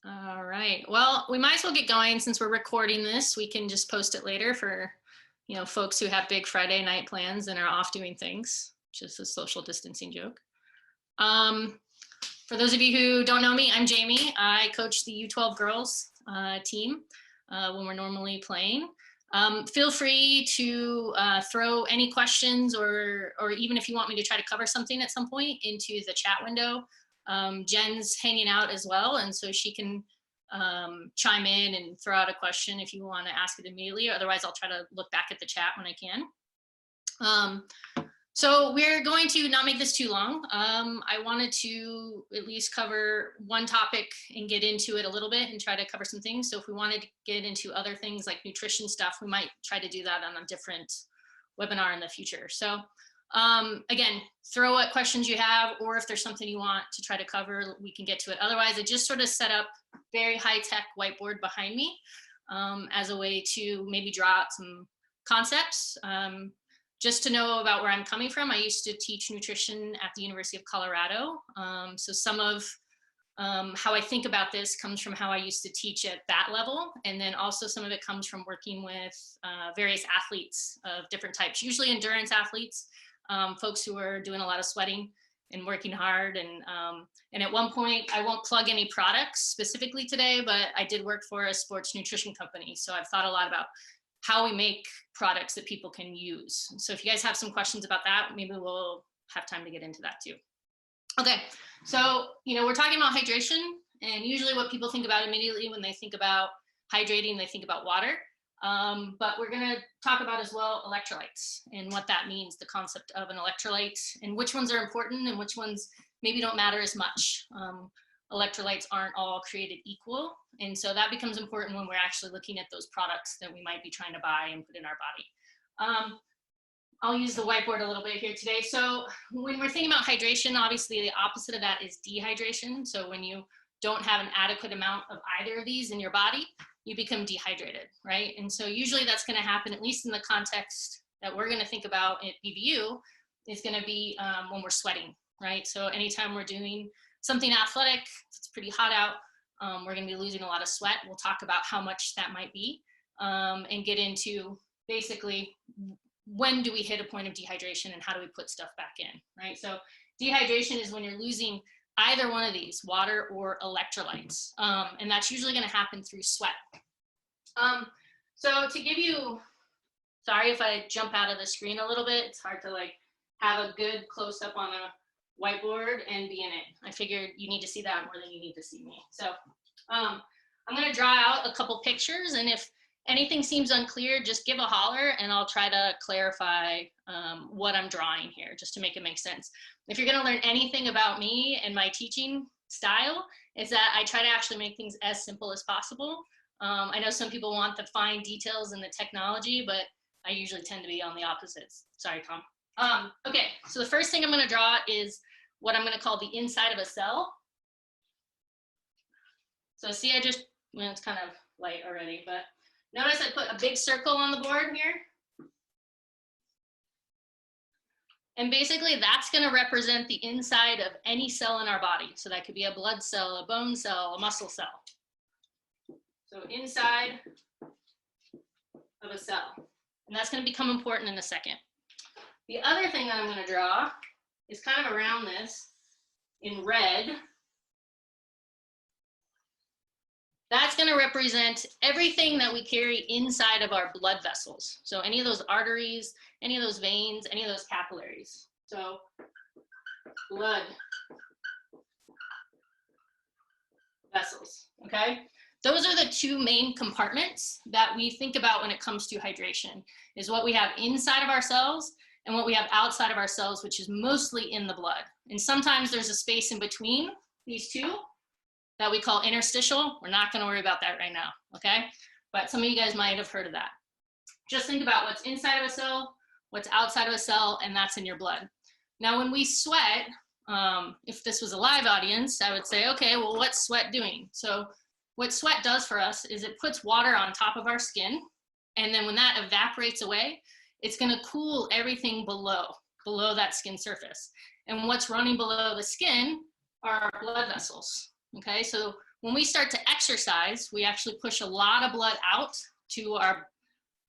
All right. Well, we might as well get going since we're recording this. We can just post it later for, folks who have big Friday night plans and are off doing things, just a social distancing joke. For those of you who don't know me, I'm Jamie. I coach the U12 girls team when we're normally playing. Feel free to throw any questions or even if you want me to try to cover something at some point into the chat window. Jen's hanging out as well, and so she can chime in and throw out a question if you want to ask it immediately. Otherwise, I'll try to look back at the chat when I can. So we're going to not make this too long. I wanted to at least cover one topic and get into it a little bit and try to cover some things. So if we wanted to get into other things like nutrition stuff, we might try to do that on a different webinar in the future. So again, throw what questions you have, or if there's something you want to try to cover, we can get to it. Otherwise, I just sort of set up very high-tech whiteboard behind me as a way to maybe draw out some concepts. Just to know about where I'm coming from, I used to teach nutrition at the University of Colorado. So some of how I think about this comes from how I used to teach at that level. And then also some of it comes from working with various athletes of different types, usually endurance athletes, folks who are doing a lot of sweating and working hard. And at one point, I won't plug any products specifically today, but I did work for a sports nutrition company. So I've thought a lot about how we make products that people can use. So if you guys have some questions about that, maybe we'll have time to get into that too. Okay, so we're talking about hydration, and usually what people think about immediately when they think about hydrating, they think about water. But we're gonna talk about as well electrolytes and what that means, the concept of an electrolyte, and which ones are important and which ones maybe don't matter as much. Electrolytes aren't all created equal. And so that becomes important when we're actually looking at those products that we might be trying to buy and put in our body. I'll use the whiteboard a little bit here today. So when we're thinking about hydration, obviously the opposite of that is dehydration. So when you don't have an adequate amount of either of these in your body, you become dehydrated, right? And so usually that's gonna happen, at least in the context that we're gonna think about at BBU, is gonna be when we're sweating, right? So anytime we're doing something athletic, if it's pretty hot out, we're gonna be losing a lot of sweat. We'll talk about how much that might be and get into basically when do we hit a point of dehydration and how do we put stuff back in, right? So dehydration is when you're losing either one of these, water or electrolytes. And that's usually gonna happen through sweat. So to give you, sorry if I jump out of the screen a little bit, it's hard to have a good close up on a whiteboard and be in it. I figured you need to see that more than you need to see me. So I'm gonna draw out a couple pictures, and if anything seems unclear, just give a holler and I'll try to clarify what I'm drawing here just to make it make sense. If you're gonna learn anything about me and my teaching style, is that I try to actually make things as simple as possible. I know some people want the fine details and the technology, but I usually tend to be on the opposites. Sorry, Tom. Okay, so the first thing I'm gonna draw is what I'm gonna call the inside of a cell. So see, well, it's kind of light already, but notice I put a big circle on the board here. And basically that's gonna represent the inside of any cell in our body. So that could be a blood cell, a bone cell, a muscle cell. So inside of a cell. And that's gonna become important in a second. The other thing that I'm gonna draw is kind of around this in red. That's gonna represent everything that we carry inside of our blood vessels. So any of those arteries, any of those veins, any of those capillaries. So blood vessels, okay? Those are the two main compartments that we think about when it comes to hydration, is what we have inside of our cells and what we have outside of our cells, which is mostly in the blood. And sometimes there's a space in between these two that we call interstitial. We're not gonna worry about that right now, okay? But some of you guys might have heard of that. Just think about what's inside of a cell, what's outside of a cell, and that's in your blood. Now, when we sweat, if this was a live audience, I would say, okay, well, what's sweat doing? So what sweat does for us is it puts water on top of our skin, and then when that evaporates away, it's gonna cool everything below that skin surface. And what's running below the skin are our blood vessels, okay? So when we start to exercise, we actually push a lot of blood out to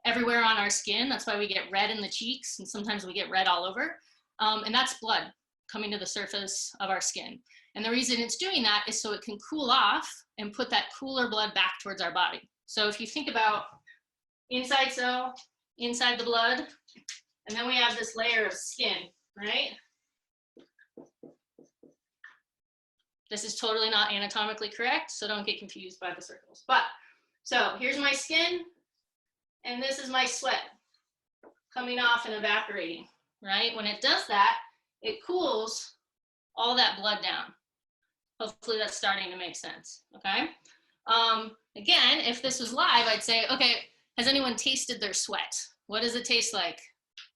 everywhere on our skin. That's why we get red in the cheeks, and sometimes we get red all over. And that's blood coming to the surface of our skin. And the reason it's doing that is so it can cool off and put that cooler blood back towards our body. So if you think about inside cell, inside the blood, and then we have this layer of skin, right? This is totally not anatomically correct, so don't get confused by the circles. But, so here's my skin, and this is my sweat coming off and evaporating, right? When it does that, it cools all that blood down. Hopefully that's starting to make sense, okay? Again, if this was live, I'd say, okay, has anyone tasted their sweat? What does it taste like?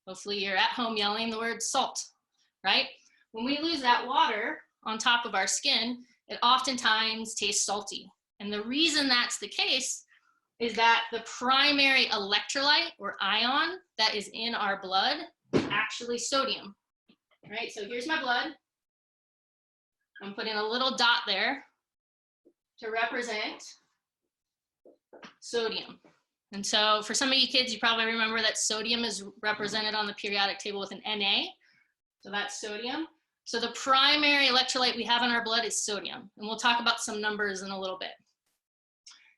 Hopefully you're at home yelling the word salt, right? When we lose that water on top of our skin, it oftentimes tastes salty. And the reason that's the case is that the primary electrolyte or ion that is in our blood is actually sodium, right? So here's my blood. I'm putting a little dot there to represent sodium. And so for some of you kids, you probably remember that sodium is represented on the periodic table with an Na. So that's sodium. So the primary electrolyte we have in our blood is sodium. And we'll talk about some numbers in a little bit.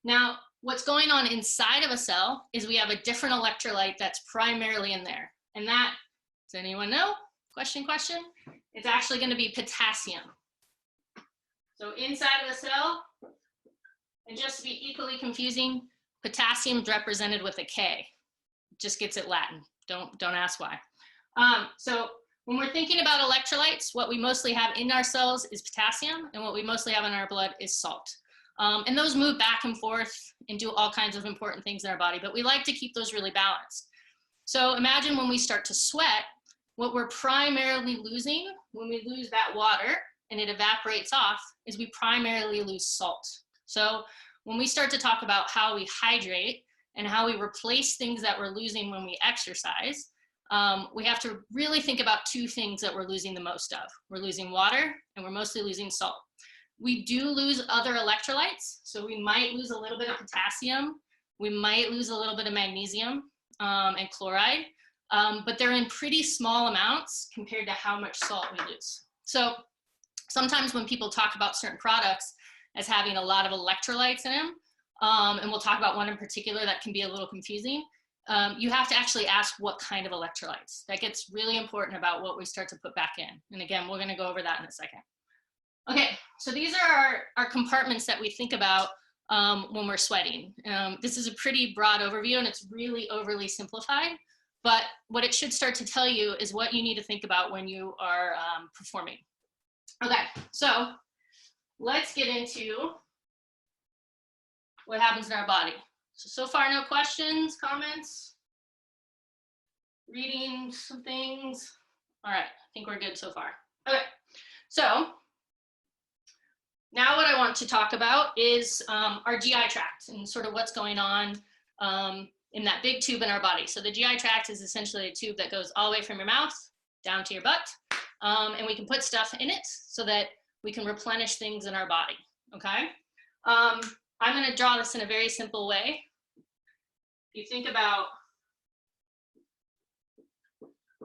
Now, what's going on inside of a cell is we have a different electrolyte that's primarily in there. And that, does anyone know? Question? It's actually going to be potassium. So inside of the cell, and just to be equally confusing, potassium is represented with a K. Just gets it Latin. Don't ask why. So when we're thinking about electrolytes, what we mostly have in our cells is potassium, and what we mostly have in our blood is salt. And those move back and forth and do all kinds of important things in our body, but we like to keep those really balanced. So imagine when we start to sweat, what we're primarily losing when we lose that water and it evaporates off is we primarily lose salt. So when we start to talk about how we hydrate and how we replace things that we're losing when we exercise, we have to really think about two things that we're losing the most of. We're losing water and we're mostly losing salt. We do lose other electrolytes. So we might lose a little bit of potassium. We might lose a little bit of magnesium and chloride, but they're in pretty small amounts compared to how much salt we lose. So sometimes when people talk about certain products as having a lot of electrolytes in them, and we'll talk about one in particular that can be a little confusing, you have to actually ask what kind of electrolytes. That gets really important about what we start to put back in. And again, we're gonna go over that in a second. Okay, so these are our compartments that we think about when we're sweating. This is a pretty broad overview and it's really overly simplified, but what it should start to tell you is what you need to think about when you are performing. Okay, so let's get into what happens in our body. So far, no questions, comments, reading some things. All right, I think we're good so far. Okay, so now what I want to talk about is our GI tract and sort of what's going on in that big tube in our body. So the GI tract is essentially a tube that goes all the way from your mouth down to your butt, and we can put stuff in it so that we can replenish things in our body, okay? I'm gonna draw this in a very simple way. If you think about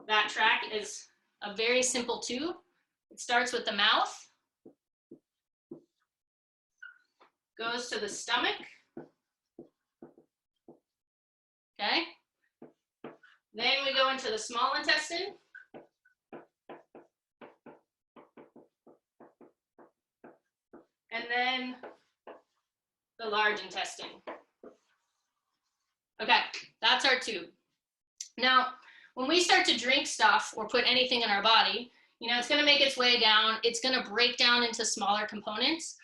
that tract as a very simple tube, it starts with the mouth, goes to the stomach, okay? Then we go into the small intestine. And then the large intestine. Okay, that's our tube. Now, when we start to drink stuff or put anything in our body, you know, it's gonna make its way down, it's gonna break down into smaller components.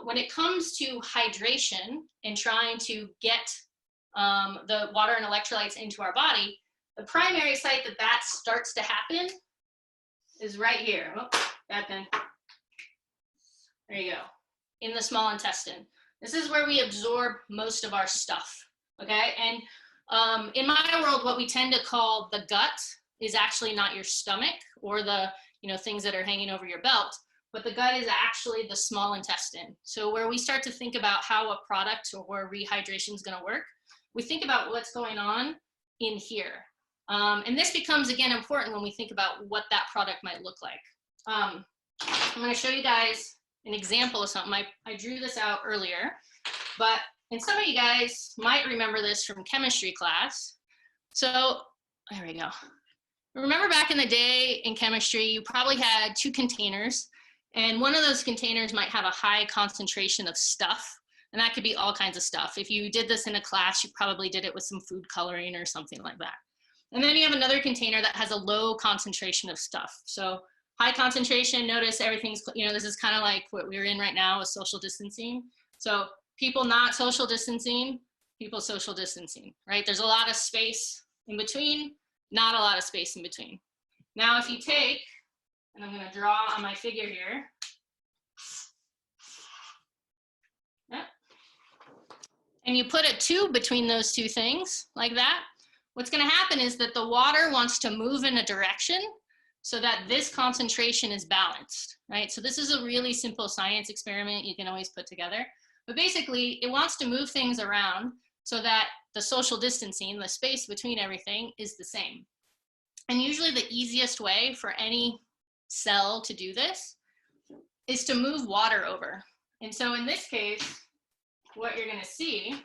When it comes to hydration and trying to get the water and electrolytes into our body, the primary site that starts to happen is right here. Oh, that then. There you go, in the small intestine. This is where we absorb most of our stuff, okay? And in my world, what we tend to call the gut is actually not your stomach or the, you know, things that are hanging over your belt. but the gut is actually the small intestine. So where we start to think about how a product or where rehydration is going to work, we think about what's going on in here. And this becomes, again, important when we think about what that product might look like. I'm going to show you guys an example of something. I drew this out earlier, but and some of you guys might remember this from chemistry class. So there we go. Remember back in the day in chemistry, you probably had 2 containers, and one of those containers might have a high concentration of stuff, and that could be all kinds of stuff. If you did this in a class, you probably did it with some food coloring or something like that. And then you have another container that has a low concentration of stuff. So high concentration, notice everything's, you know, this is kind of like what we're in right now with social distancing. So people not social distancing, people social distancing, right? There's a lot of space in between, not a lot of space in between. Now, if you take, and I'm going to draw on my figure here. Yep. And you put a tube between those 2 things like that. What's going to happen is that the water wants to move in a direction so that this concentration is balanced, right? So this is a really simple science experiment you can always put together. But basically, it wants to move things around so that the social distancing, the space between everything, is the same. And usually the easiest way for any cell to do this is to move water over. And so in this case, what you're going to see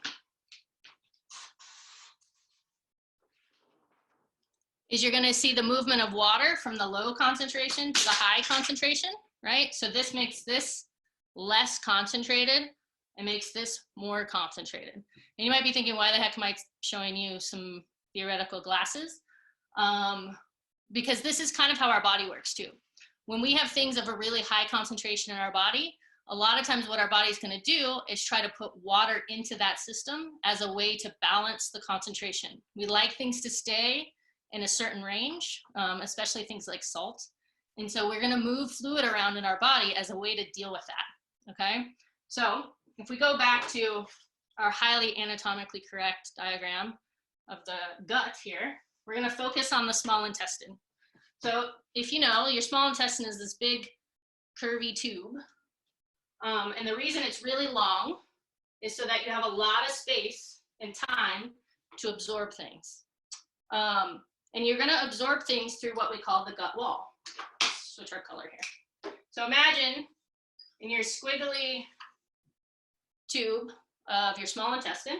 is you're going to see the movement of water from the low concentration to the high concentration, right? So this makes this less concentrated and makes this more concentrated. And you might be thinking, why the heck am I showing you some theoretical glasses? Because this is kind of how our body works too. When we have things of a really high concentration in our body, a lot of times what our body is going to do is try to put water into that system as a way to balance the concentration. We like things to stay in a certain range, especially things like salt. And so we're going to move fluid around in our body as a way to deal with that, okay? So if we go back to our highly anatomically correct diagram of the gut here, we're going to focus on the small intestine. So if you know, your small intestine is this big curvy tube. And the reason it's really long is so that you have a lot of space and time to absorb things. And you're going to absorb things through what we call the gut wall. Let's switch our color here. So imagine in your squiggly tube of your small intestine,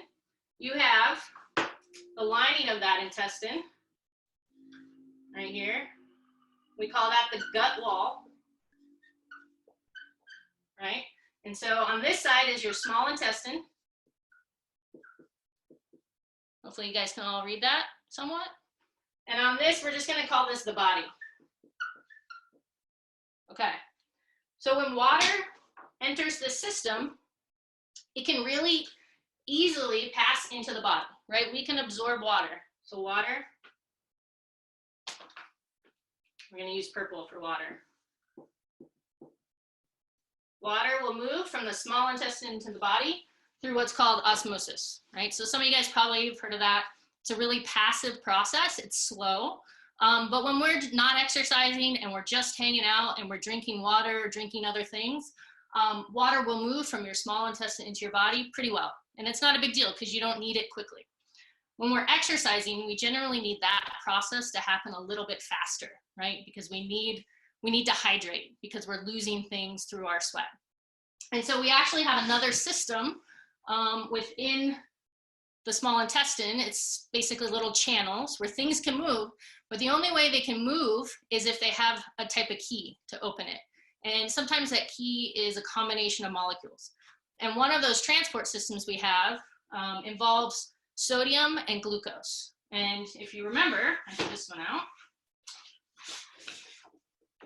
you have the lining of that intestine right here. We call that the gut wall, right? And so on this side is your small intestine. Hopefully you guys can all read that somewhat. And on this, we're just going to call this the body. Okay. So when water enters the system, it can really easily pass into the body, right? We can absorb water. So water, we're going to use purple for water. Water will move from the small intestine to the body through what's called osmosis, right? So some of you guys probably have heard of that. It's a really passive process. It's slow. But when we're not exercising and we're just hanging out and we're drinking water or drinking other things, water will move from your small intestine into your body pretty well. And it's not a big deal because you don't need it quickly. When we're exercising, we generally need that process to happen a little bit faster, right? Because we need to hydrate because we're losing things through our sweat. And so we actually have another system within the small intestine. It's basically little channels where things can move, but the only way they can move is if they have a type of key to open it. And sometimes that key is a combination of molecules. And one of those transport systems we have involves sodium and glucose. And if you remember, I took this one out.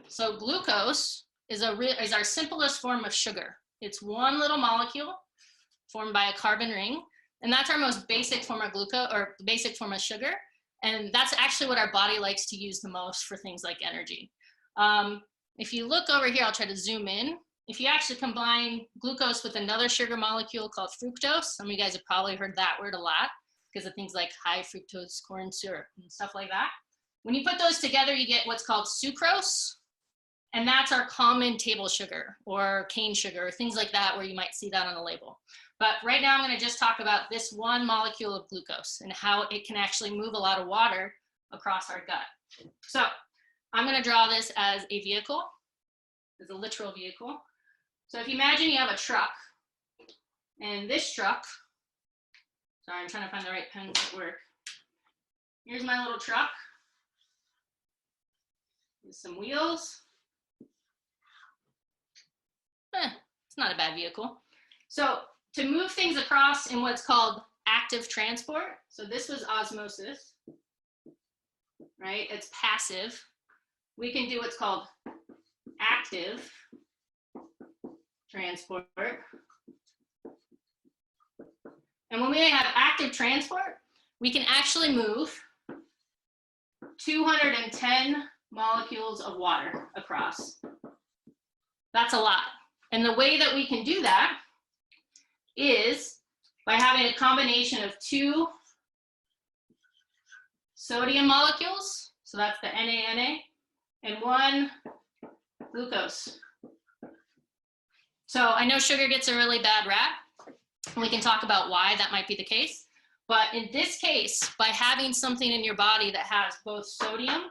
So glucose is our simplest form of sugar. It's one little molecule formed by a carbon ring. And that's our most basic form of glucose, or basic form of sugar. And that's actually what our body likes to use the most for things like energy. If you look over here, I'll try to zoom in. If you actually combine glucose with another sugar molecule called fructose, some of you guys have probably heard that word a lot because of things like high fructose corn syrup and stuff like that. When you put those together, you get what's called sucrose. And that's our common table sugar or cane sugar, things like that, where you might see that on the label. But right now I'm going to just talk about this one molecule of glucose and how it can actually move a lot of water across our gut. So I'm going to draw this as a vehicle, as a literal vehicle. So if you imagine you have a truck, and this truck, sorry, I'm trying to find the right pens that work. Here's my little truck with some wheels. It's not a bad vehicle. So to move things across in what's called active transport, so this was osmosis, right? It's passive. We can do what's called active transport. And when we have active transport, we can actually move 210 molecules of water across. That's a lot. And the way that we can do that is by having a combination of 2 sodium molecules, so that's the NaNA, and 1 glucose. So I know sugar gets a really bad rap, and we can talk about why that might be the case. But in this case, by having something in your body that has both sodium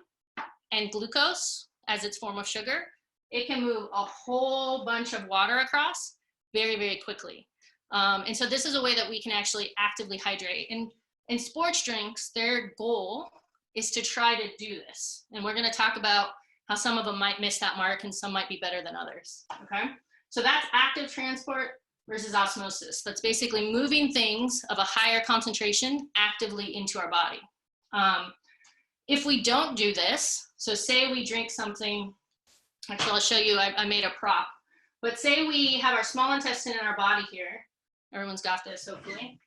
and glucose as its form of sugar, it can move a whole bunch of water across very, very quickly. And so this is a way that we can actually actively hydrate. And in sports drinks, their goal is to try to do this. And we're going to talk about how some of them might miss that mark and some might be better than others. Okay, so that's active transport versus osmosis. That's basically moving things of a higher concentration actively into our body. If we don't do this, so say we drink something, actually I'll show you, I made a prop, but say we have our small intestine in our body here. Everyone's got this, hopefully.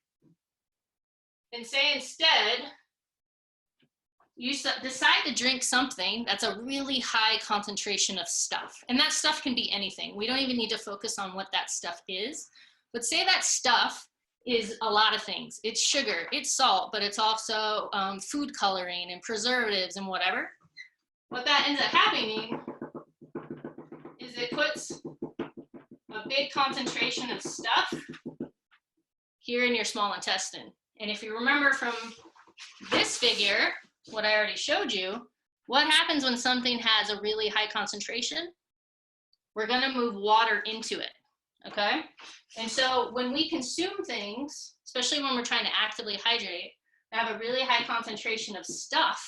And say instead, you decide to drink something that's a really high concentration of stuff. And that stuff can be anything. We don't even need to focus on what that stuff is. But say that stuff is a lot of things. It's sugar, it's salt, but it's also food coloring and preservatives and whatever. What that ends up happening is it puts a big concentration of stuff here in your small intestine. And if you remember from this figure, what I already showed you, what happens when something has a really high concentration? We're going to move water into it, okay? And so when we consume things, especially when we're trying to actively hydrate, that have a really high concentration of stuff,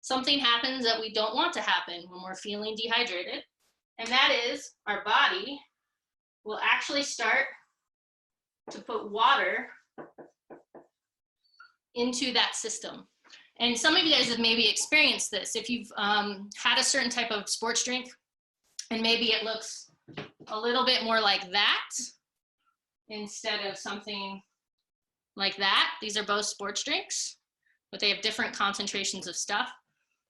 something happens that we don't want to happen when we're feeling dehydrated, and that is our body will actually start to put water into that system. And some of you guys have maybe experienced this. If you've had a certain type of sports drink and maybe it looks a little bit more like that instead of something like that. These are both sports drinks, but they have different concentrations of stuff.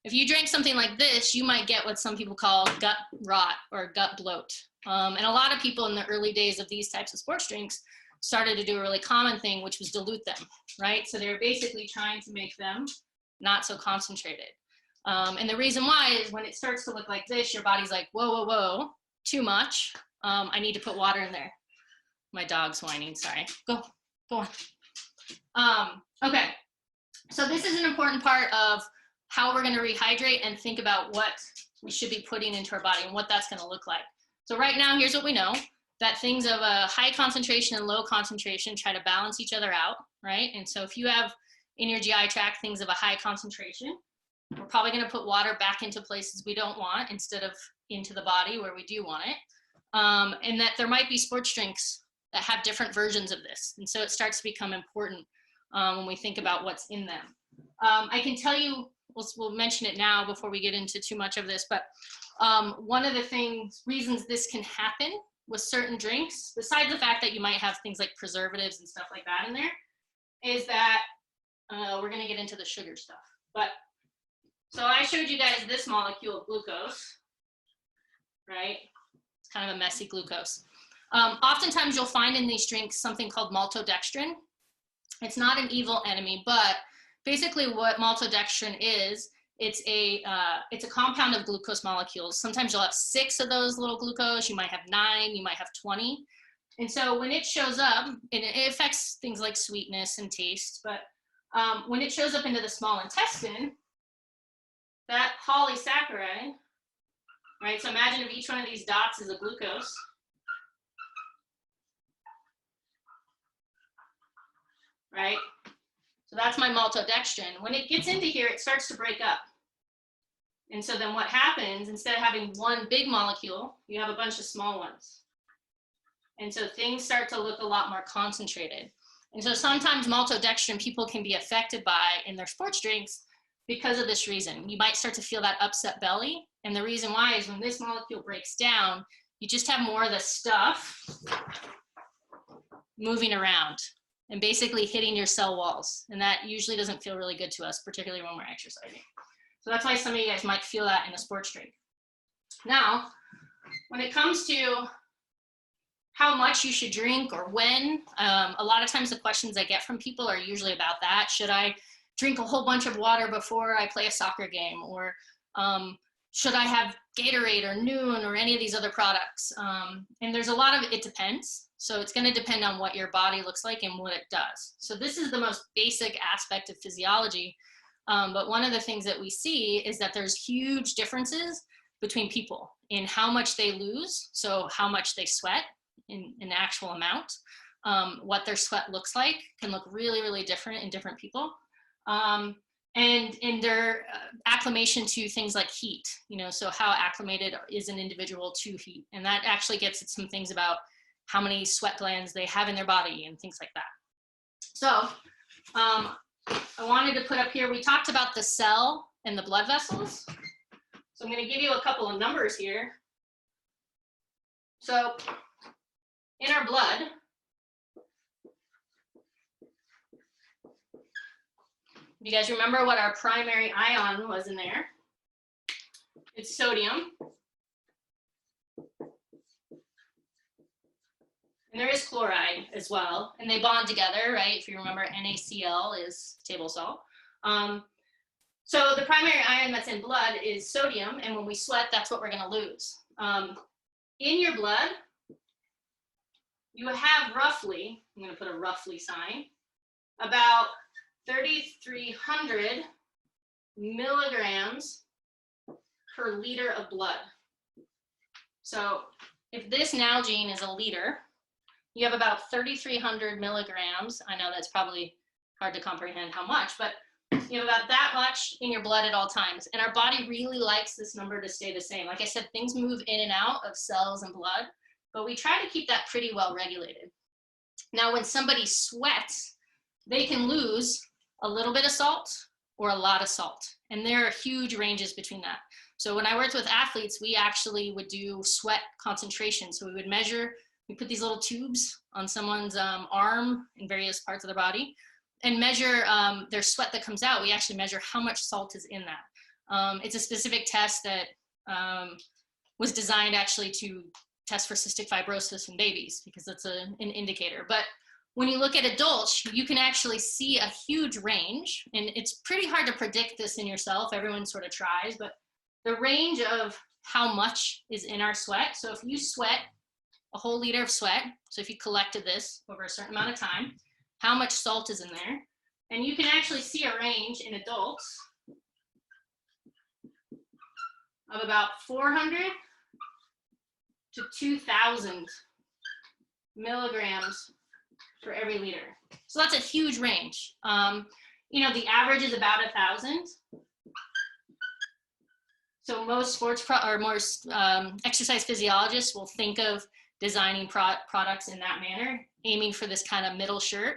If you drink something like this, you might get what some people call gut rot or gut bloat. And a lot of people in the early days of these types of sports drinks started to do a really common thing, which was dilute them, right? So they're basically trying to make them not so concentrated. And the reason why is when it starts to look like this, your body's like, whoa, whoa, whoa, too much. I need to put water in there. My dog's whining, sorry. Go on. Okay, so this is an important part of how we're gonna rehydrate and think about what we should be putting into our body and what that's gonna look like. So right now, here's what we know, that things of a high concentration and low concentration try to balance each other out, right? And so if you have in your GI tract things of a high concentration, we're probably gonna put water back into places we don't want instead of into the body where we do want it. And that there might be sports drinks that have different versions of this. And so it starts to become important when we think about what's in them. I can tell you, we'll mention it now before we get into too much of this, but one of the reasons this can happen with certain drinks, besides the fact that you might have things like preservatives and stuff like that in there, is that we're gonna get into the sugar stuff. But so I showed you guys this molecule of glucose, right? It's kind of a messy glucose. Oftentimes you'll find in these drinks something called maltodextrin. It's not an evil enemy, but basically what maltodextrin is It's a compound of glucose molecules. Sometimes you'll have 6 of those little glucose. You might have 9. You might have 20. And so when it shows up, and it affects things like sweetness and taste, but when it shows up into the small intestine, that polysaccharide, right? So imagine if each one of these dots is a glucose. Right? So that's my maltodextrin. When it gets into here, it starts to break up. And so then what happens, instead of having one big molecule, you have a bunch of small ones. And so things start to look a lot more concentrated. And so sometimes maltodextrin people can be affected by in their sports drinks because of this reason. You might start to feel that upset belly. And the reason why is when this molecule breaks down, you just have more of the stuff moving around and basically hitting your cell walls. And that usually doesn't feel really good to us, particularly when we're exercising. So that's why some of you guys might feel that in a sports drink. Now, when it comes to how much you should drink or when, a lot of times the questions I get from people are usually about that. Should I drink a whole bunch of water before I play a soccer game? Or should I have Gatorade or Noon or any of these other products? And there's a lot of, it depends. So it's going to depend on what your body looks like and what it does. So this is the most basic aspect of physiology. But one of the things that we see is that there's huge differences between people in how much they lose. So how much they sweat in actual amount. What their sweat looks like can look really, really different in different people. And in their acclimation to things like heat, you know, so how acclimated is an individual to heat. And that actually gets at some things about how many sweat glands they have in their body and things like that. So I wanted to put up here, we talked about the cell and the blood vessels. So I'm going to give you a couple of numbers here. So in our blood, if you guys remember what our primary ion was in there, it's sodium. And there is chloride as well, and they bond together, right? If you remember, NaCl is table salt. So the primary ion that's in blood is sodium, and when we sweat, that's what we're going to lose. In your blood, you have roughly, I'm going to put a roughly sign, about 3,300 milligrams per liter of blood. So if this Nalgene is a liter, you have about 3,300 milligrams. I know that's probably hard to comprehend how much, but you have about that much in your blood at all times. And our body really likes this number to stay the same. Like I said, things move in and out of cells and blood, but we try to keep that pretty well regulated. Now, when somebody sweats, they can lose a little bit of salt or a lot of salt. And there are huge ranges between that. So when I worked with athletes, we actually would do sweat concentration. So we would measure, we put these little tubes on someone's arm in various parts of their body and measure their sweat that comes out. We actually measure how much salt is in that. It's a specific test that was designed actually to test for cystic fibrosis in babies because it's an indicator. But when you look at adults, you can actually see a huge range, and it's pretty hard to predict this in yourself. Everyone sort of tries, but the range of how much is in our sweat. So if you sweat a whole liter of sweat, so if you collected this over a certain amount of time, how much salt is in there? And you can actually see a range in adults of about 400 to 2,000 milligrams for every liter. So that's a huge range. You know, the average is about 1,000. So most sports most exercise physiologists will think of designing products in that manner, aiming for this kind of middle shirt.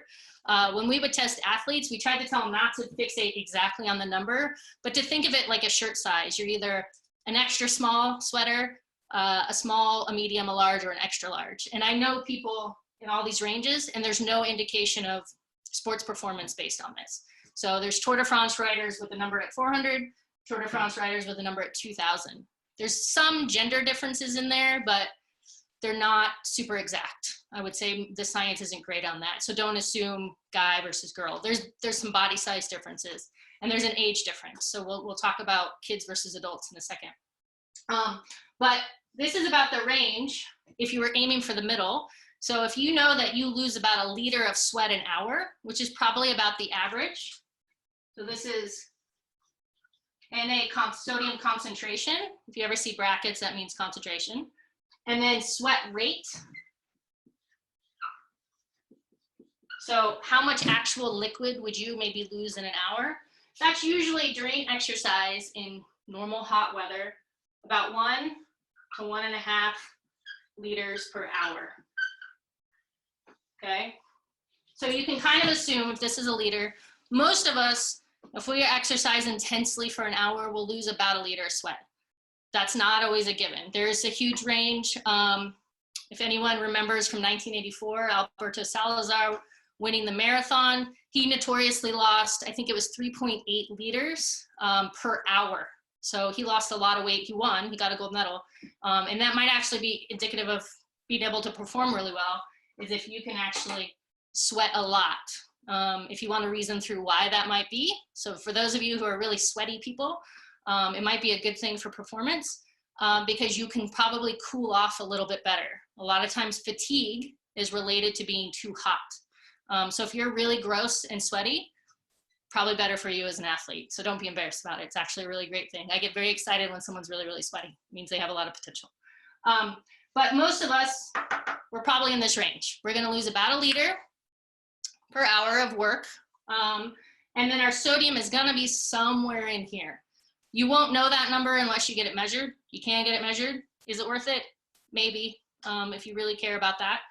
When we would test athletes, we tried to tell them not to fixate exactly on the number, but to think of it like a shirt size. You're either an extra small sweater, a small, a medium, a large, or an extra large. And I know people in all these ranges, and there's no indication of sports performance based on this. So there's Tour de France riders with a number at 400, Tour de France riders with a number at 2,000. There's some gender differences in there, but they're not super exact. I would say the science isn't great on that. So don't assume guy versus girl. There's some body size differences. And there's an age difference. So we'll talk about kids versus adults in a second. But this is about the range if you were aiming for the middle. So if you know that you lose about 1 liter of sweat an hour, which is probably about the average. So this is sodium concentration. If you ever see brackets, that means concentration. And then sweat rate. So how much actual liquid would you maybe lose in an hour? That's usually during exercise in normal hot weather, about 1 to 1.5 liters per hour. Okay, so you can kind of assume if this is 1 liter, most of us, if we exercise intensely for an hour, we'll lose about 1 liter of sweat. That's not always a given. There's a huge range. If anyone remembers from 1984, Alberto Salazar winning the marathon, he notoriously lost, I think it was 3.8 liters per hour. So he lost a lot of weight. He won, he got a gold medal. And that might actually be indicative of being able to perform really well, is if you can actually sweat a lot. If you want to reason through why that might be. So for those of you who are really sweaty people, it might be a good thing for performance because you can probably cool off a little bit better. A lot of times fatigue is related to being too hot. So if you're really gross and sweaty, probably better for you as an athlete. So don't be embarrassed about it. It's actually a really great thing. I get very excited when someone's really, really sweaty. It means they have a lot of potential. But most of us, we're probably in this range. We're gonna lose about 1 liter per hour of work. And then our sodium is gonna be somewhere in here. You won't know that number unless you get it measured. You can get it measured. Is it worth it? Maybe, if you really care about that.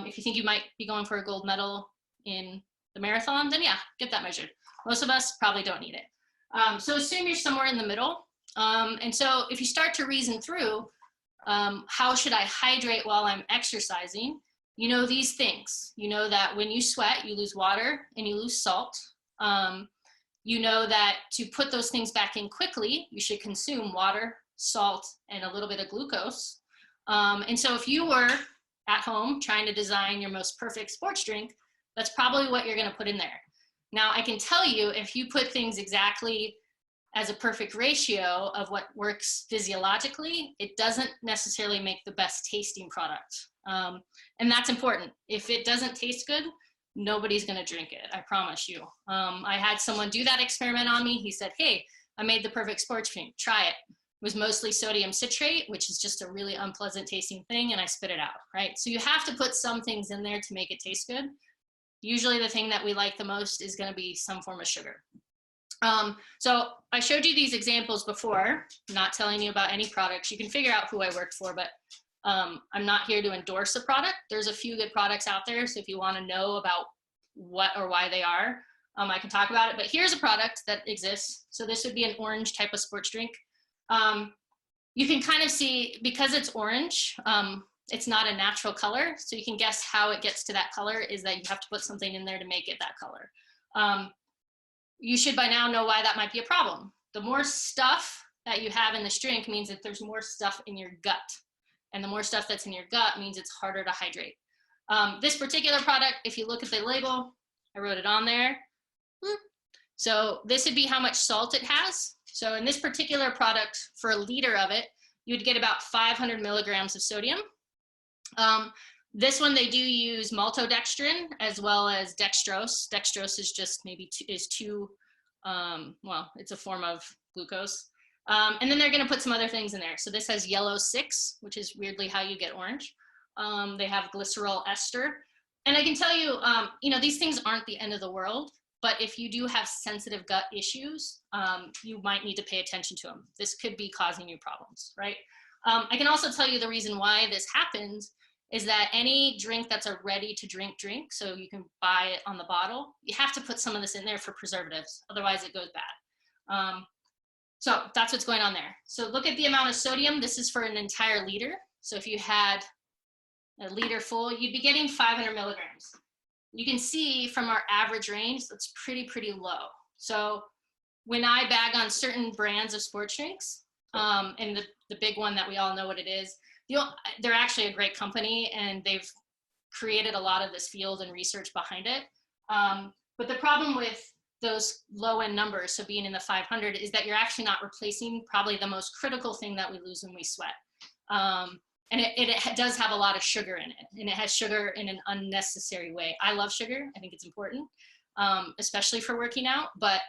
If you think you might be going for a gold medal in the marathon, then yeah, get that measured. Most of us probably don't need it. So assume you're somewhere in the middle. And so if you start to reason through, how should I hydrate while I'm exercising? You know these things. You know that when you sweat, you lose water and you lose salt. You know that to put those things back in quickly, you should consume water, salt, and a little bit of glucose. And so if you were at home trying to design your most perfect sports drink, that's probably what you're going to put in there. Now, I can tell you if you put things exactly as a perfect ratio of what works physiologically, it doesn't necessarily make the best tasting product. And that's important. If it doesn't taste good, nobody's going to drink it. I promise you. I had someone do that experiment on me. He said, hey, I made the perfect sports drink. Try it. It was mostly sodium citrate, which is just a really unpleasant tasting thing, and I spit it out, right? So you have to put some things in there to make it taste good. Usually the thing that we like the most is going to be some form of sugar. So I showed you these examples before, not telling you about any products. You can figure out who I worked for, but I'm not here to endorse a product. There's a few good products out there, so if you want to know about what or why they are, I can talk about it. But here's a product that exists. So this would be an orange type of sports drink. You can kind of see, because it's orange, it's not a natural color, so you can guess how it gets to that color is that you have to put something in there to make it that color. You should by now know why that might be a problem. The more stuff that you have in this drink means that there's more stuff in your gut. And the more stuff that's in your gut means it's harder to hydrate. This particular product, if you look at the label, I wrote it on there. So this would be how much salt it has. So in this particular product, for a liter of it, you'd get about 500 milligrams of sodium. This one, they do use maltodextrin as well as dextrose. Dextrose is just maybe well, it's a form of glucose. And then they're going to put some other things in there. So this has yellow 6, which is weirdly how you get orange. They have glycerol ester. And I can tell you, you know, these things aren't the end of the world, but if you do have sensitive gut issues, you might need to pay attention to them. This could be causing you problems, right? I can also tell you the reason why this happens is that any drink that's a ready to drink drink, so you can buy it on the bottle, you have to put some of this in there for preservatives, otherwise it goes bad. So that's what's going on there. So look at the amount of sodium. This is for an entire liter. So if you had a liter full, you'd be getting 500 milligrams. You can see from our average range, that's pretty low. So when I bag on certain brands of sports drinks, and the big one that we all know what it is, they're actually a great company and they've created a lot of this field and research behind it. But the problem with those low end numbers, so being in the 500, is that you're actually not replacing probably the most critical thing that we lose when we sweat. And it does have a lot of sugar in it, and it has sugar in an unnecessary way. I love sugar. I think it's important, especially for working out, but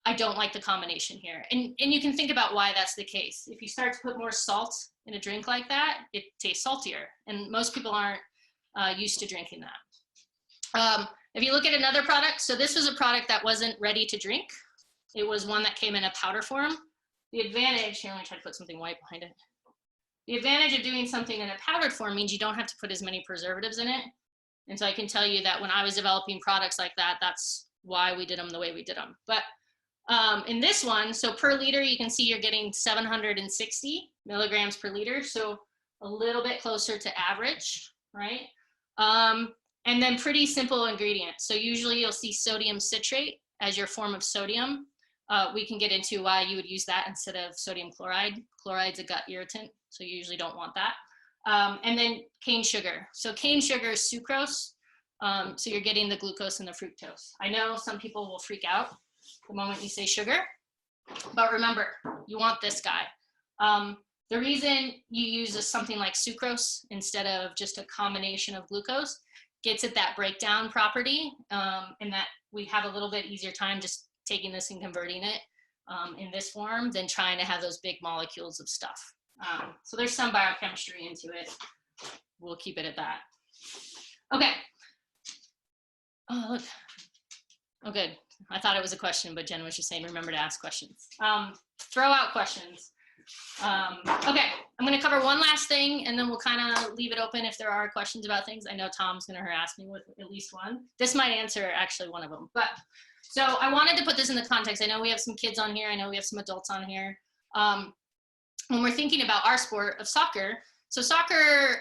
I don't like the combination here. And you can think about why that's the case. If you start to put more salt in a drink like that, it tastes saltier, and most people aren't used to drinking that. If you look at another product, so this was a product that wasn't ready to drink. It was one that came in a powder form. The advantage, here, let me try to put something white behind it. The advantage of doing something in a powdered form means you don't have to put as many preservatives in it. And so I can tell you that when I was developing products like that, that's why we did them the way we did them. But in this one, so per liter, you can see you're getting 760 milligrams per liter. So a little bit closer to average, right? And then pretty simple ingredients. So usually you'll see sodium citrate as your form of sodium. We can get into why you would use that instead of sodium chloride. Chloride's a gut irritant, so you usually don't want that. And then cane sugar. So cane sugar is sucrose. So you're getting the glucose and the fructose. I know some people will freak out the moment you say sugar, but remember, you want this guy. The reason you use something like sucrose instead of just a combination of glucose gets at that breakdown property, and that we have a little bit easier time just taking this and converting it in this form than trying to have those big molecules of stuff. So there's some biochemistry into it. We'll keep it at that. Okay. Oh, look. Oh, good. I thought it was a question, but Jen was just saying, remember to ask questions. Throw out questions. Okay, I'm going to cover one last thing, and then we'll kind of leave it open if there are questions about things. I know Tom's going to harass me with at least one. This might answer actually one of them. But so I wanted to put this in the context. I know we have some kids on here. I know we have some adults on here. When we're thinking about our sport of soccer, so soccer,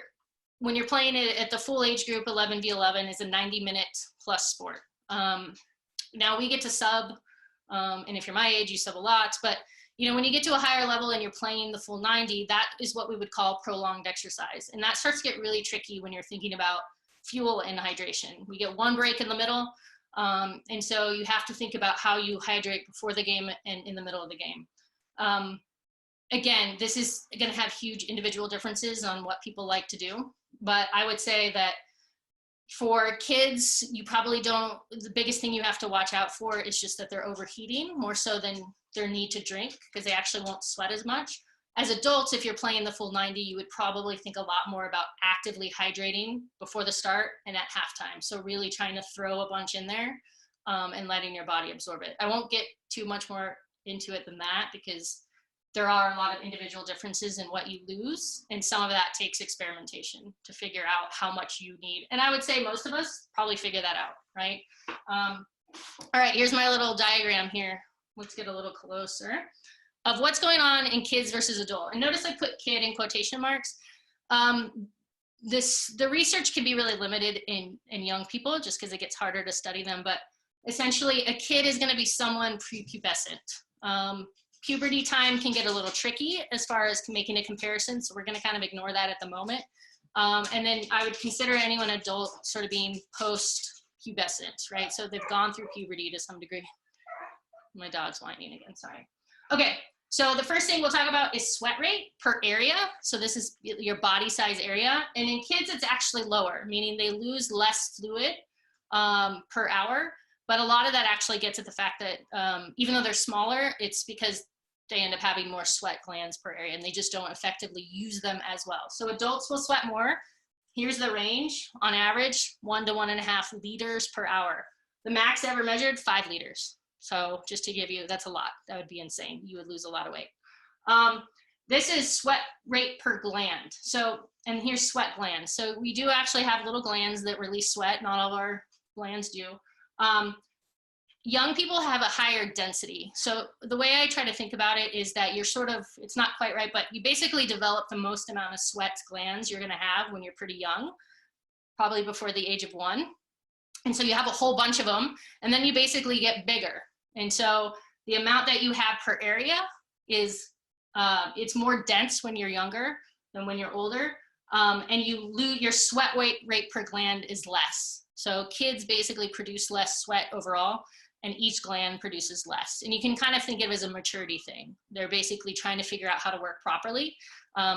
when you're playing it at the full age group, 11v11, is a 90-minute plus sport. Now we get to sub, and if you're my age, you sub a lot, but you know, when you get to a higher level and you're playing the full 90, that is what we would call prolonged exercise. And that starts to get really tricky when you're thinking about fuel and hydration. We get one break in the middle, and so you have to think about how you hydrate before the game and in the middle of the game. Again, this is going to have huge individual differences on what people like to do, but I would say that for kids, you probably don't, the biggest thing you have to watch out for is just that they're overheating more so than their need to drink, because they actually won't sweat as much. As adults, if you're playing the full 90, you would probably think a lot more about actively hydrating before the start and at halftime. So really trying to throw a bunch in there and letting your body absorb it. I won't get too much more into it than that, because there are a lot of individual differences in what you lose, and some of that takes experimentation to figure out how much you need. And I would say most of us probably figure that out, right? All right, here's my little diagram here. Let's get a little closer of what's going on in kids versus adult. And notice I put kid in quotation marks. The research can be really limited in young people just because it gets harder to study them, but essentially a kid is gonna be someone prepubescent. Puberty time can get a little tricky as far as making a comparison, so we're going to kind of ignore that at the moment. And then I would consider anyone adult sort of being post-pubescent, right? So they've gone through puberty to some degree. My dog's whining again, sorry. Okay, so the first thing we'll talk about is sweat rate per area. So this is your body size area. And in kids, it's actually lower, meaning they lose less fluid per hour. But a lot of that actually gets at the fact that even though they're smaller, it's because they end up having more sweat glands per area, and they just don't effectively use them as well. So adults will sweat more. Here's the range. On average, 1 to 1.5 liters per hour. The max ever measured, 5 liters. So just to give you, that's a lot. That would be insane. You would lose a lot of weight. This is sweat rate per gland. So, and here's sweat glands. So we do actually have little glands that release sweat. Not all of our glands do. Young people have a higher density. So the way I try to think about it is that you're sort of, it's not quite right, but you basically develop the most amount of sweat glands you're gonna have when you're pretty young, probably before the age of 1. And so you have a whole bunch of them, and then you basically get bigger. And so the amount that you have per area is, it's more dense when you're younger than when you're older. And you lose, your sweat rate per gland is less. So kids basically produce less sweat overall. and each gland produces less. And you can kind of think of it as a maturity thing. They're basically trying to figure out how to work properly.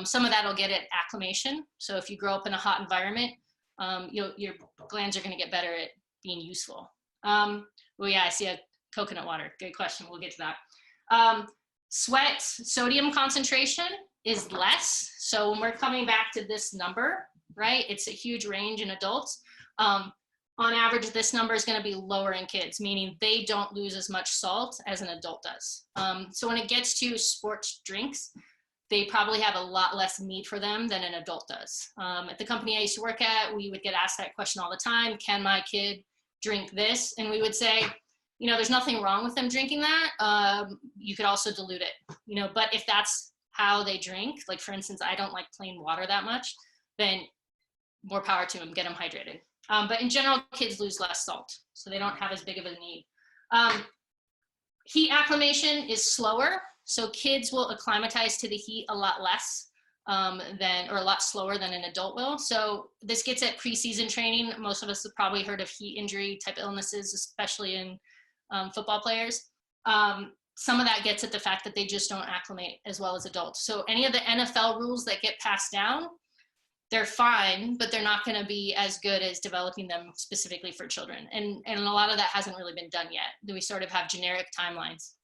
Some of that will get at acclimation. So if you grow up in a hot environment, your glands are going to get better at being useful. Well, yeah, I see a coconut water. Good question. We'll get to that. Sweat sodium concentration is less. So when we're coming back to this number, right, it's a huge range in adults. On average, this number is going to be lower in kids, meaning they don't lose as much salt as an adult does. So when it gets to sports drinks, they probably have a lot less need for them than an adult does. At the company I used to work at, we would get asked that question all the time: can my kid drink this? And we would say, you know, there's nothing wrong with them drinking that. You could also dilute it, you know, but if that's how they drink, like for instance, I don't like plain water that much, then more power to them, get them hydrated. But in general, kids lose less salt, so they don't have as big of a need. Heat acclimation is slower, so kids will acclimatize to the heat a lot less or a lot slower than an adult will. So this gets at preseason training. Most of us have probably heard of heat injury type illnesses, especially in football players. Some of that gets at the fact that they just don't acclimate as well as adults. So any of the NFL rules that get passed down, they're fine, but they're not going to be as good as developing them specifically for children. And a lot of that hasn't really been done yet. We sort of have generic timelines.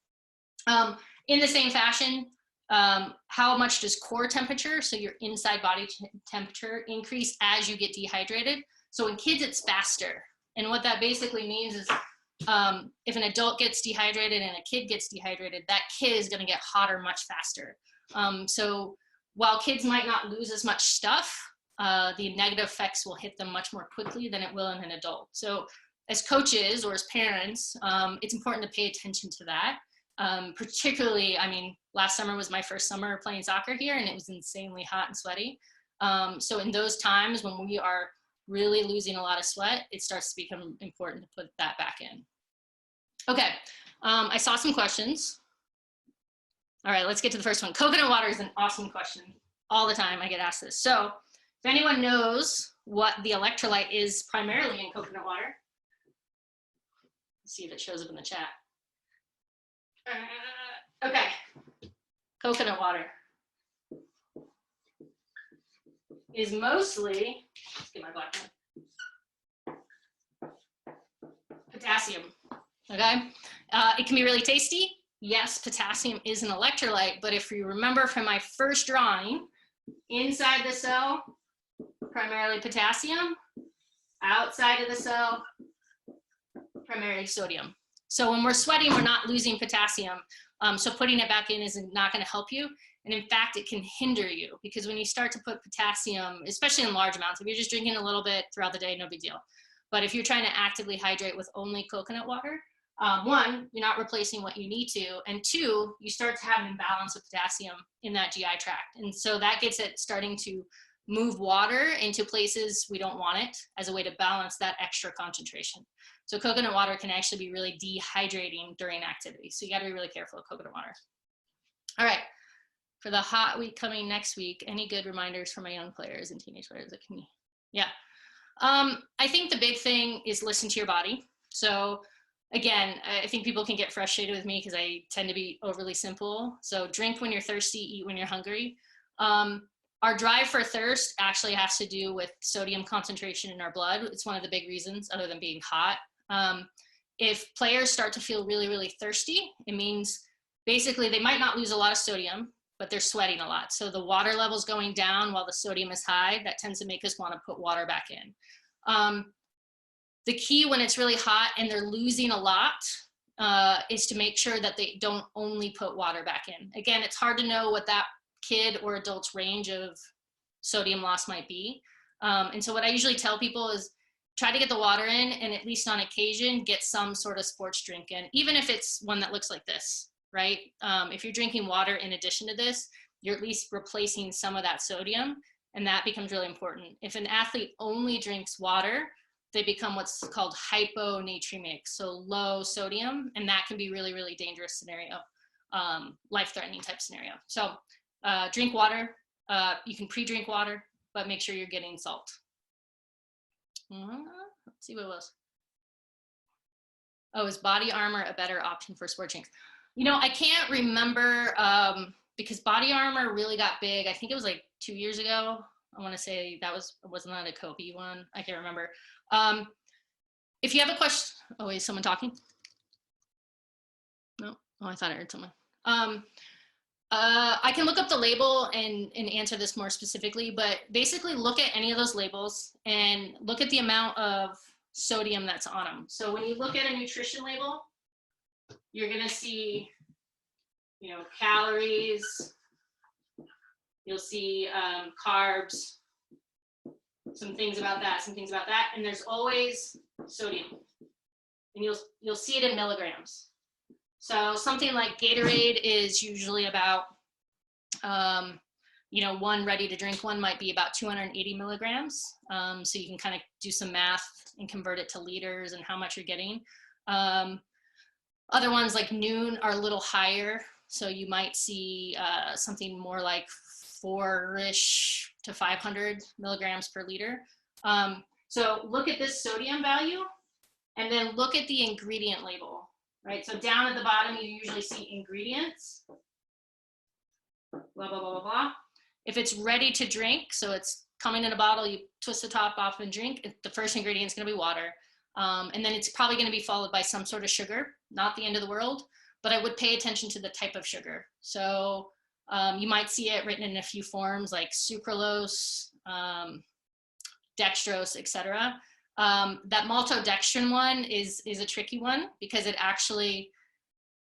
In the same fashion, how much does core temperature, so your inside body temperature, increase as you get dehydrated? So in kids, it's faster. And what that basically means is if an adult gets dehydrated and a kid gets dehydrated, that kid is going to get hotter much faster. So while kids might not lose as much stuff, the negative effects will hit them much more quickly than it will in an adult. So as coaches or as parents, it's important to pay attention to that. Particularly, I mean, last summer was my first summer playing soccer here, and it was insanely hot and sweaty. So in those times when we are really losing a lot of sweat, it starts to become important to put that back in. Okay, I saw some questions. All right, let's get to the first one. Coconut water is an awesome question. All the time I get asked this. So if anyone knows what the electrolyte is primarily in coconut water, let's see if it shows up in the chat. Okay, coconut water is mostly, let's get my black one, potassium, okay? It can be really tasty. Yes, potassium is an electrolyte, but if you remember from my first drawing, inside the cell, primarily potassium, outside of the cell, primarily sodium. So when we're sweating, we're not losing potassium. So putting it back in is not going to help you. And in fact, it can hinder you, because when you start to put potassium, especially in large amounts, if you're just drinking a little bit throughout the day, no big deal. But if you're trying to actively hydrate with only coconut water, one, you're not replacing what you need to. And two, you start to have an imbalance of potassium in that GI tract. And so that gets it starting to move water into places we don't want it as a way to balance that extra concentration. So coconut water can actually be really dehydrating during activity. So you got to be really careful of coconut water. All right. For the hot week coming next week, any good reminders for my young players and teenage players that can, yeah. I think the big thing is listen to your body. So again, I think people can get frustrated with me because I tend to be overly simple. So drink when you're thirsty, eat when you're hungry. Our drive for thirst actually has to do with sodium concentration in our blood. It's one of the big reasons, other than being hot. If players start to feel really, really thirsty, it means basically they might not lose a lot of sodium, but they're sweating a lot. So the water level's going down while the sodium is high. That tends to make us want to put water back in. The key when it's really hot and they're losing a lot is to make sure that they don't only put water back in. Again, it's hard to know what that kid or adult's range of sodium loss might be. And so what I usually tell people is try to get the water in, and at least on occasion, get some sort of sports drink in, even if it's one that looks like this, right? If you're drinking water in addition to this, you're at least replacing some of that sodium, and that becomes really important. If an athlete only drinks water, they become what's called hyponatremic, so low sodium, and that can be really, really dangerous scenario, life-threatening type scenario. So drink water. You can pre-drink water, but make sure you're getting salt. Let's see what else. Oh, is body armor a better option for sport drinks? You know, I can't remember because body armor really got big. I think it was like 2 years ago. I want to say wasn't that a Kobe one? I can't remember. If you have a question, oh, is someone talking? No, oh, I thought I heard someone. I can look up the label and answer this more specifically, but basically look at any of those labels and look at the amount of sodium that's on them. So when you look at a nutrition label, you're going to see, you know, calories, you'll see carbs, some things about that, and there's always sodium, and you'll see it in milligrams. So something like Gatorade is usually about, you know, one ready to drink one might be about 280 milligrams. So you can kind of do some math and convert it to liters and how much you're getting. Other ones like Noon are a little higher. So you might see something more like 4-ish to 500 milligrams per liter. So look at this sodium value and then look at the ingredient label, right? So down at the bottom, you usually see ingredients, blah, blah, blah, blah, blah. If it's ready to drink, so it's coming in a bottle, you twist the top off and drink, the first ingredient is going to be water. And then it's probably going to be followed by some sort of sugar, not the end of the world, but I would pay attention to the type of sugar. So you might see it written in a few forms like sucralose, dextrose, etc. That maltodextrin one is a tricky one because it actually,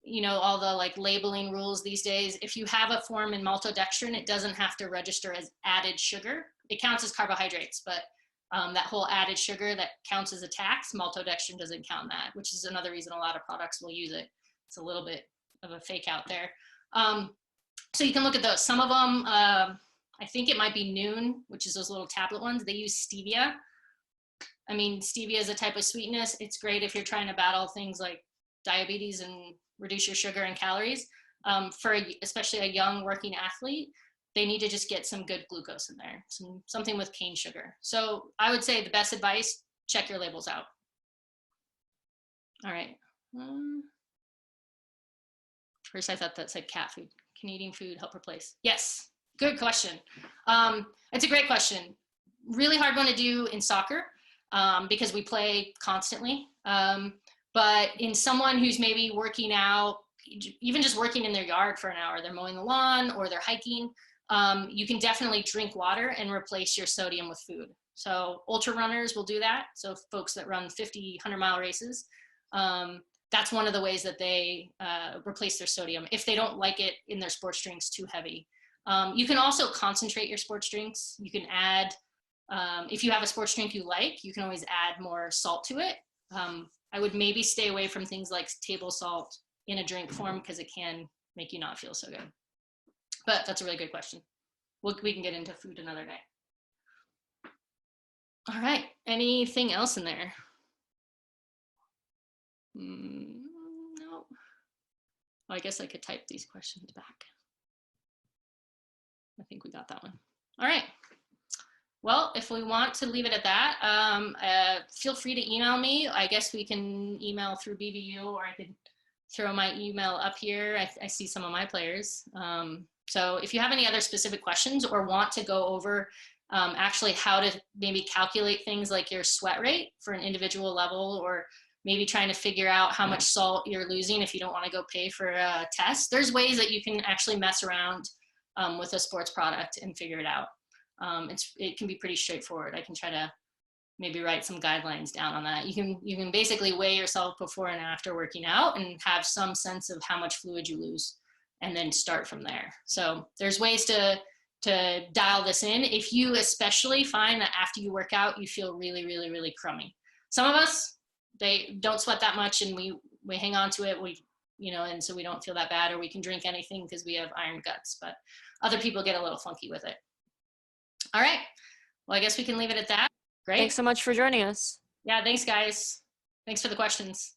you know, all the like labeling rules these days, if you have a form in maltodextrin, it doesn't have to register as added sugar. It counts as carbohydrates, but that whole added sugar that counts as a tax, maltodextrin doesn't count that, which is another reason a lot of products will use it. It's a little bit of a fake out there. So you can look at those. Some of them, I think it might be Noon, which is those little tablet ones. They use stevia. I mean, stevia is a type of sweetness. It's great if you're trying to battle things like diabetes and reduce your sugar and calories. Especially a young working athlete, they need to just get some good glucose in there, something with cane sugar. So I would say the best advice, check your labels out. All right. First, I thought that said cat food. Can eating food help replace? Yes, good question. It's a great question. Really hard one to do in soccer because we play constantly. But in someone who's maybe working out, even just working in their yard for an hour, they're mowing the lawn or they're hiking, you can definitely drink water and replace your sodium with food. So ultra runners will do that. So folks that run 50, 100-mile races, that's one of the ways that they replace their sodium if they don't like it in their sports drinks too heavy. You can also concentrate your sports drinks. You can add, if you have a sports drink you like, you can always add more salt to it. I would maybe stay away from things like table salt in a drink form because it can make you not feel so good. But that's a really good question. We can get into food another day. All right, anything else in there? No. Well, I guess I could type these questions back. I think we got that one. All right. Well, if we want to leave it at that, feel free to email me. I guess we can email through BBU, or I could throw my email up here. I see some of my players. So if you have any other specific questions or want to go over actually how to maybe calculate things like your sweat rate for an individual level, or maybe trying to figure out how much salt you're losing if you don't want to go pay for a test, there's ways that you can actually mess around with a sports product and figure it out. It can be pretty straightforward. I can try to maybe write some guidelines down on that. You can basically weigh yourself before and after working out and have some sense of how much fluid you lose and then start from there. So there's ways to dial this in if you especially find that after you work out, you feel really, really, really crummy. Some of us, they don't sweat that much and we hang on to it. And so we don't feel that bad, or we can drink anything because we have iron guts, but other people get a little funky with it. All right. Well, I guess we can leave it at that. Great. Thanks so much for joining us. Yeah, thanks guys. Thanks for the questions.